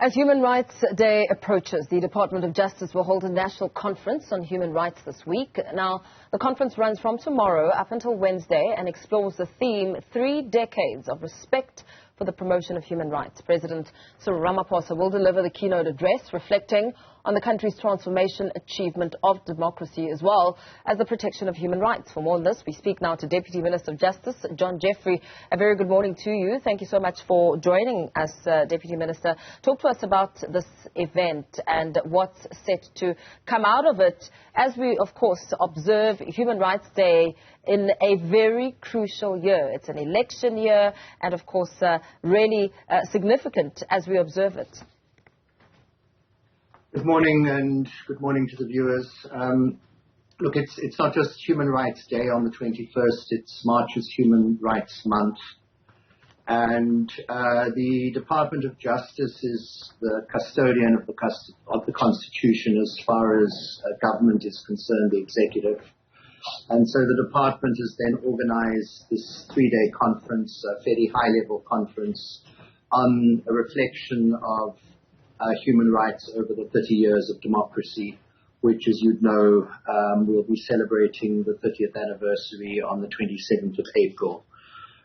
As Human Rights Day approaches, the Department of Justice will hold a national conference on human rights this week. Now, the conference runs from tomorrow up until Wednesday and explores the theme, 3 decades of respect for the promotion of human rights. President Cyril Ramaphosa will deliver the keynote address reflecting on the country's transformation, achievement of democracy, as well as the protection of human rights. For more on this, we speak now to Deputy Minister of Justice, Jeffery. A very good morning to you. Thank you so much for joining us, Deputy Minister. Talk to us about this event and what's set to come out of it as we, of course, observe Human Rights Day in a very crucial year. It's an election year and, of course, really significant as we observe it. Good morning, and good morning to the viewers. Look, it's not just Human Rights Day on the 21st, it's March's Human Rights Month. And the Department of Justice is the custodian of the Constitution as far as government is concerned, the executive. And so the department has then organized this 3-day conference, a fairly high-level conference, on a reflection of human rights over the 30 years of democracy, which, as you'd know, we'll be celebrating the 30th anniversary on the 27th of April.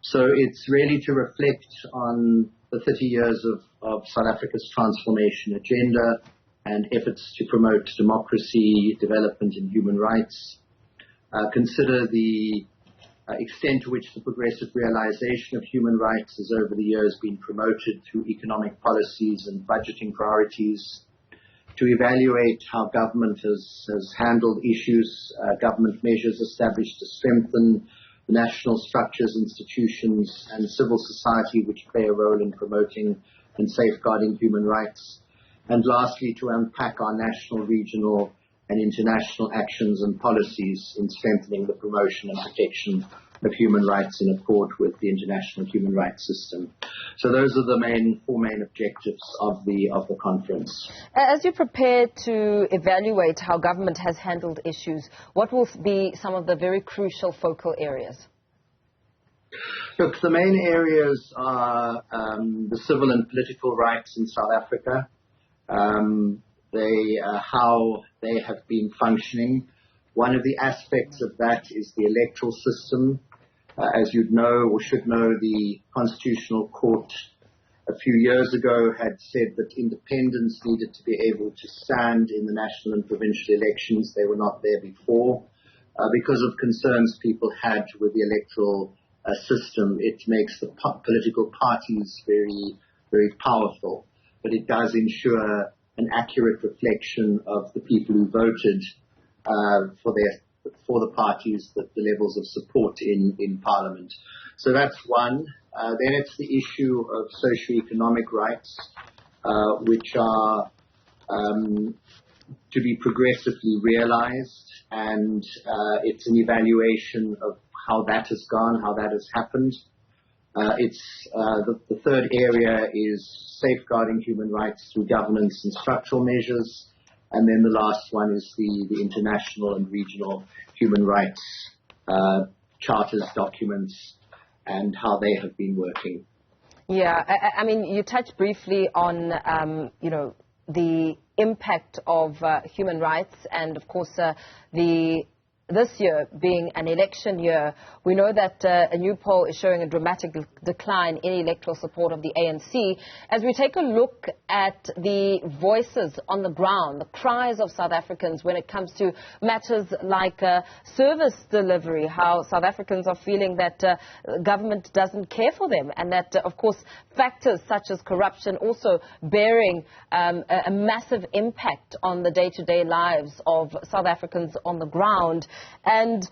So it's really to reflect on the 30 years of South Africa's transformation agenda and efforts to promote democracy, development and human rights. Consider the extent to which the progressive realization of human rights has over the years been promoted through economic policies and budgeting priorities, to evaluate how government has handled issues, government measures established to strengthen the national structures, institutions and civil society which play a role in promoting and safeguarding human rights, and lastly to unpack our national, regional and international actions and policies in strengthening the promotion and protection of human rights in accord with the international human rights system. So those are the 4 main objectives of the conference. As you prepare to evaluate how government has handled issues, what will be some of the very crucial focal areas? Look, the main areas are the civil and political rights in South Africa, how they have been functioning. One of the aspects of that is the electoral system. As you'd know or should know, the Constitutional Court a few years ago had said that independents needed to be able to stand in the national and provincial elections. They were not there before. Because of concerns people had with the electoral system, it makes the political parties very, very powerful. But it does ensure an accurate reflection of the people who voted for the parties, the levels of support in Parliament. So that's one. Then it's the issue of socio-economic rights, which are to be progressively realized, and it's an evaluation of how that has gone, how that has happened. The third area is safeguarding human rights through governance and structural measures. And then the last one is the international and regional human rights charters, documents, and how they have been working. Yeah, I mean, you touched briefly on, the impact of human rights and, of course, this year being an election year. We know that a new poll is showing a dramatic decline in electoral support of the ANC. As we take a look at the voices on the ground, the cries of South Africans when it comes to matters like service delivery, how South Africans are feeling that government doesn't care for them, and that, of course, factors such as corruption also bearing a massive impact on the day-to-day lives of South Africans on the ground. And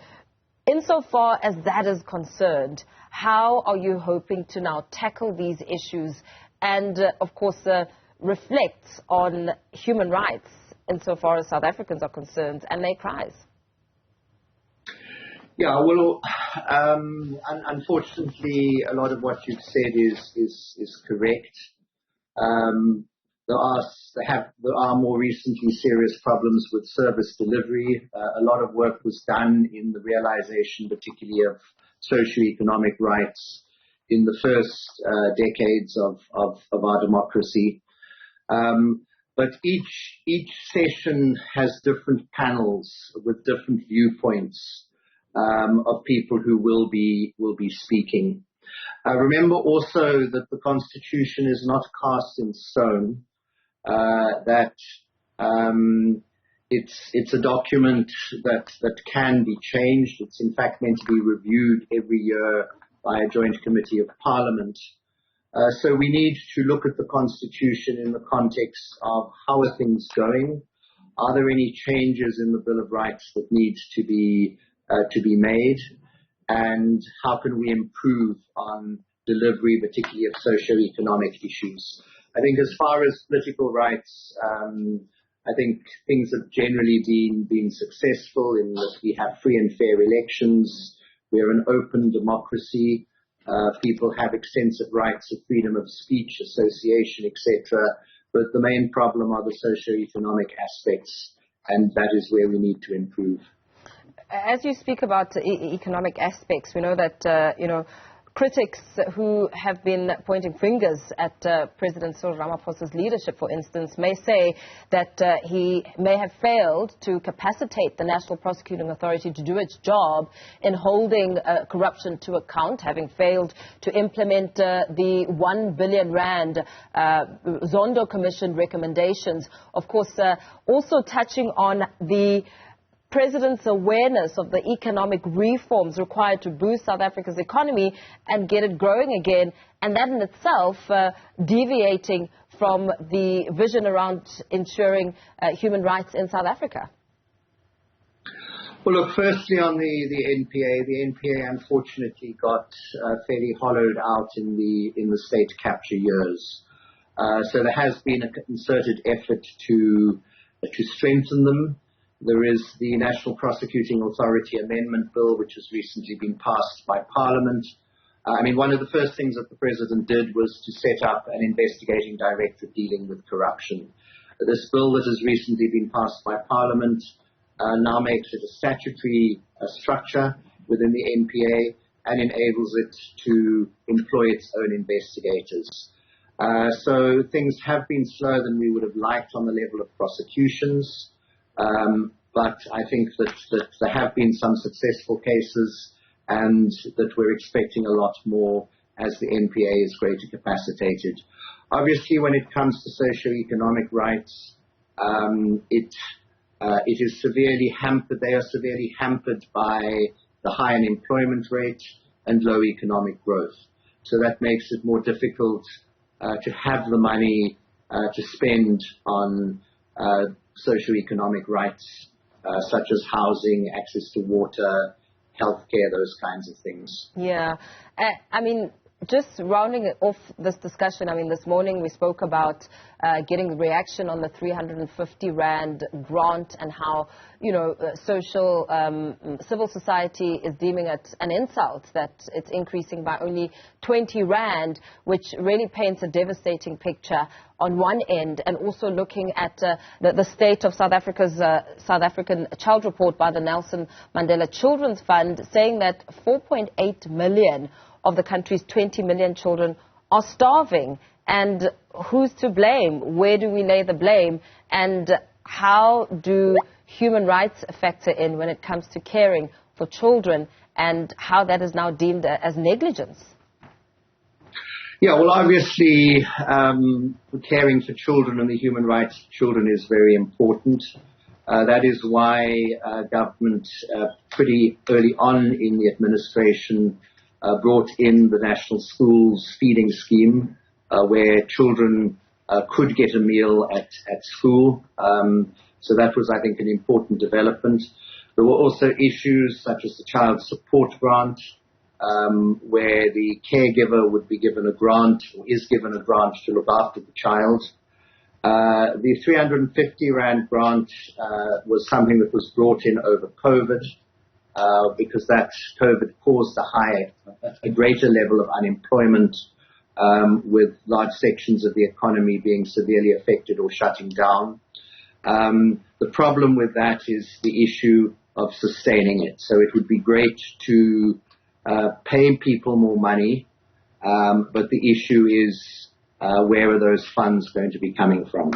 insofar as that is concerned, how are you hoping to now tackle these issues and, of course, reflect on human rights insofar as South Africans are concerned and their cries? Yeah, well, unfortunately, a lot of what you've said is correct. There are more recently serious problems with service delivery. A lot of work was done in the realization, particularly of socio-economic rights in the first decades of our democracy. But each session has different panels with different viewpoints of people who will be speaking. Remember also that the Constitution is not cast in stone. That it's a document that can be changed. It's in fact meant to be reviewed every year by a joint committee of Parliament. So we need to look at the Constitution in the context of how are things going? Are there any changes in the Bill of Rights that need to be made? And how can we improve on delivery, particularly of socio-economic issues? I think as far as political rights, I think things have generally been successful in that we have free and fair elections. We are an open democracy. People have extensive rights of freedom of speech, association, etc. But the main problem are the socio-economic aspects, and that is where we need to improve. As you speak about economic aspects, we know that critics who have been pointing fingers at President Cyril Ramaphosa's leadership, for instance, may say that he may have failed to capacitate the National Prosecuting Authority to do its job in holding corruption to account, having failed to implement the 1 billion rand Zondo Commission recommendations. Of course, also touching on the President's awareness of the economic reforms required to boost South Africa's economy and get it growing again, and that in itself deviating from the vision around ensuring human rights in South Africa. Well, look, firstly on the NPA unfortunately got fairly hollowed out in the state capture years. So there has been a concerted effort to strengthen them. There is the National Prosecuting Authority Amendment Bill, which has recently been passed by Parliament. One of the first things that the President did was to set up an investigating directorate dealing with corruption. This bill that has recently been passed by Parliament now makes it a statutory structure within the NPA and enables it to employ its own investigators. So things have been slower than we would have liked on the level of prosecutions. But I think that there have been some successful cases and that we're expecting a lot more as the NPA is greater capacitated. Obviously, when it comes to socio-economic rights, it is severely hampered. They are severely hampered by the high unemployment rate and low economic growth. So that makes it more difficult to have the money to spend on socio-economic rights, such as housing, access to water, healthcare, those kinds of things. Yeah. Just rounding off this discussion, this morning we spoke about getting reaction on the 350 Rand grant and how, civil society is deeming it an insult that it's increasing by only 20 Rand, which really paints a devastating picture on one end, and also looking at the state of South Africa's South African Child Report by the Nelson Mandela Children's Fund, saying that 4.8 million of the country's 20 million children are starving. And who's to blame? Where do we lay the blame? And how do human rights factor in when it comes to caring for children, and how that is now deemed as negligence? Yeah, well, obviously, caring for children and the human rights of children is very important. That is why government pretty early on in the administration brought in the National Schools Feeding Scheme, where children could get a meal at school. So that was, I think, an important development. There were also issues such as the Child Support Grant, where the caregiver would be given a grant, or is given a grant, to look after the child. The 350 Rand grant was something that was brought in over COVID, because that COVID caused a greater level of unemployment, with large sections of the economy being severely affected or shutting down. The problem with that is the issue of sustaining it. So it would be great to pay people more money, but the issue is where are those funds going to be coming from?